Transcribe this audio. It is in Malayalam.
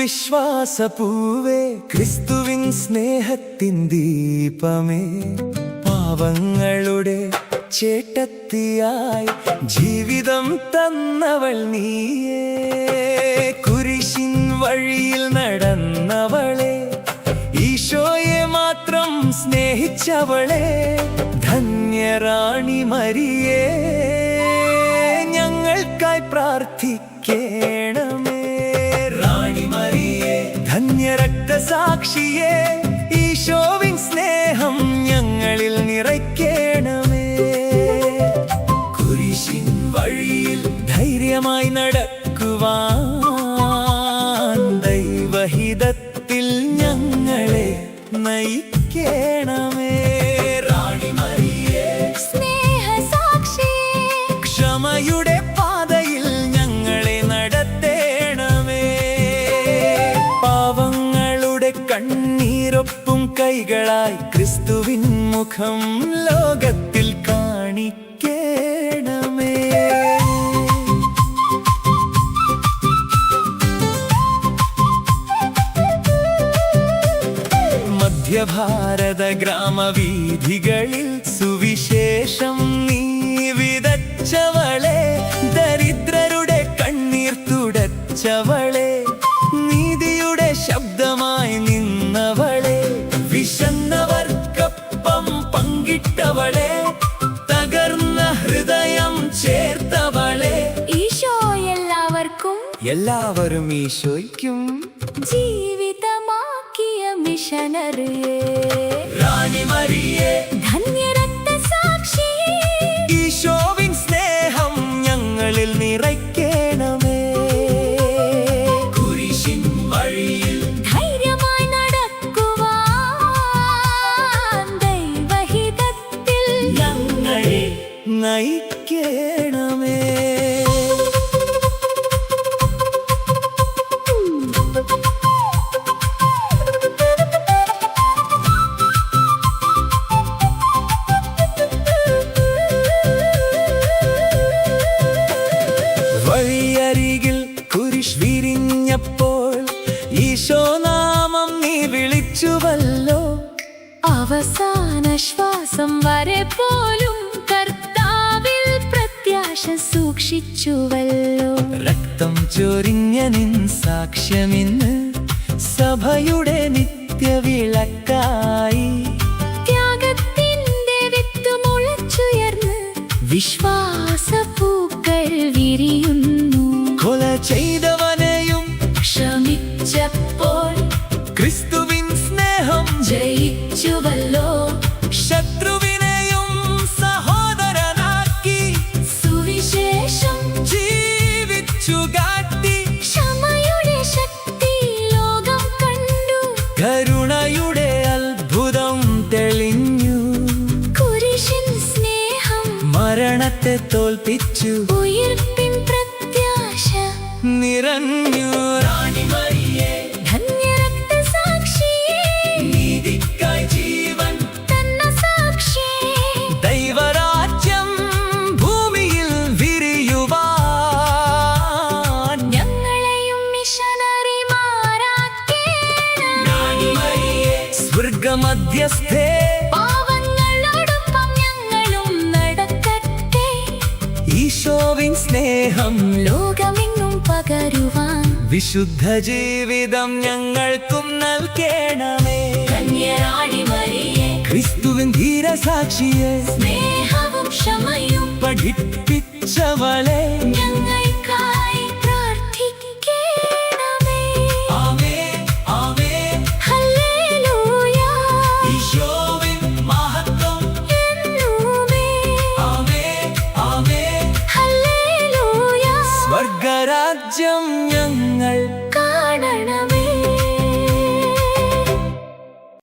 വിശ്വാസപൂവേ, ക്രിസ്തുവിൻ സ്നേഹത്തിൻ ദീപമേ, പാവങ്ങളുടെ ചേട്ടത്തിയായി ജീവിതം തന്നവൾ നീയേ. കുരിശിൻ വഴിയിൽ നടന്നവളെ, ഈശോയെ മാത്രം സ്നേഹിച്ചവളെ, ധന്യറാണി മരിയേ, ഞങ്ങൾക്കായി പ്രാർത്ഥിക്കേണമേ. റാണി മരിയേ, ധന്യരക്തസാക്ഷിയേ, ഈശോവിൻ സ്നേഹം ഞങ്ങളിൽ നിറയ്ക്കേണമേ. കുരിശിൻ വഴിയിൽ ധൈര്യമായി നടക്കുവാൻ ദൈവഹിതത്തിൽ ഞങ്ങളെ നയിക്കേണമേ. റാണി മരിയേ, സ്നേഹസാക്ഷിയേ, ക്ഷമയുടെ പാതയിൽ ഞങ്ങളെ നടത്തേണമേ. പാവങ്ങളുടെ കണ്ണീരൊപ്പും കൈകളായി ക്രിസ്തുവിൻ മുഖം ലോകത്തിൽ കാണിക്കേണമേ. മധ്യഭാരത ഗ്രാമവീഥികളിൽ സുവിശേഷം നീ വിതച്ചവളെ, ദരിദ്രരുടെ കണ്ണീർ തുടച്ചവളെ, നീതിയുടെ ശബ്ദമായി നിന്നവളെ, വിശന്നവർക്കൊപ്പം പങ്കിട്ടവളെ, തകർന്ന ഹൃദയം ചേർത്തവളെ. ഈശോ എല്ലാവരും ഈശോയ്ക്കും ജീവിതമാക്കിയ മിഷനറിയേ. റാണി മരിയേ, ധന്യരക്തസാക്ഷിയേ, ഈശോവിൻ സ്നേഹം ഞങ്ങളിൽ നിറയ്ക്കേണമേ. കുരിശിൻ വഴിയിൽ ധൈര്യമായി നടക്കുവാൻ ദൈവഹിതത്തിൽ ഞങ്ങളെ നയിക്കേണമേ. വഴിയരികിൽ കുരിശ് വിരിഞ്ഞപ്പോൾ ഈശോനാമം നീ വിളിച്ചുവല്ലോ. അവസാന ശ്വാസം വരെ പോലും കർത്താവിൽ പ്രത്യാശ സൂക്ഷിച്ചുവല്ലോ. രക്തം ചൊരിഞ്ഞ നിൻ സാക്ഷ്യമിന്ന് സഭയുടെ നിത്യവിളക്കായി. ത്യാഗത്തിന്റെ വിത്ത് മുളച്ചുയർന്ന് വിശ്വാസപ്പൂക്കൾ വിരിയുന്നു. കൊല ചെയ്തവനെയും ക്ഷമിച്ചപ്പോൾ ക്രിസ്തുവിൻ സ്നേഹം ജയിച്ചുവല്ലോ. ശത്രുവിനെയും സഹോദരനാക്കി സുവിശേഷം ജീവിച്ചു കാട്ടി. ക്ഷമയുടെ ശക്തി ലോകം കണ്ടു. കരുണയുടെ അത്ഭുതം തെളിഞ്ഞു. കുരിശിൻ സ്നേഹം മരണത്തെ തോൽപ്പിച്ചു. ഉയിർപ്പിൻ പ്രത്യാശ നിറഞ്ഞു. റാണി മരിയേ, ധന്യരക്തസാക്ഷിയേ, നീതിക്കായി ജീവൻ തന്ന സാക്ഷിയേ, ദൈവരാജ്യം ഭൂമിയിൽ വിരിയുവാൻ ഞങ്ങളെയും മിഷനറിമാരാക്കേണം. റാണി മരിയേ, സ്വർഗമധ്യസ്ഥേ, പാവങ്ങളോടൊപ്പം ഞങ്ങളും നടക്കട്ടെ. ഈശോവിൻ സ്നേഹം ലോകമെങ്ങും പകരുവാൻ വിശുദ്ധ ജീവിതം ഞങ്ങൾക്കും നൽകേണമേ. ധന്യരാണി മരിയേ, ക്രിസ്തുവിൻ ധീരസാക്ഷിയെ സ്നേഹവും ക്ഷമയും പഠിപ്പിച്ചവളെ, ഞങ്ങൾ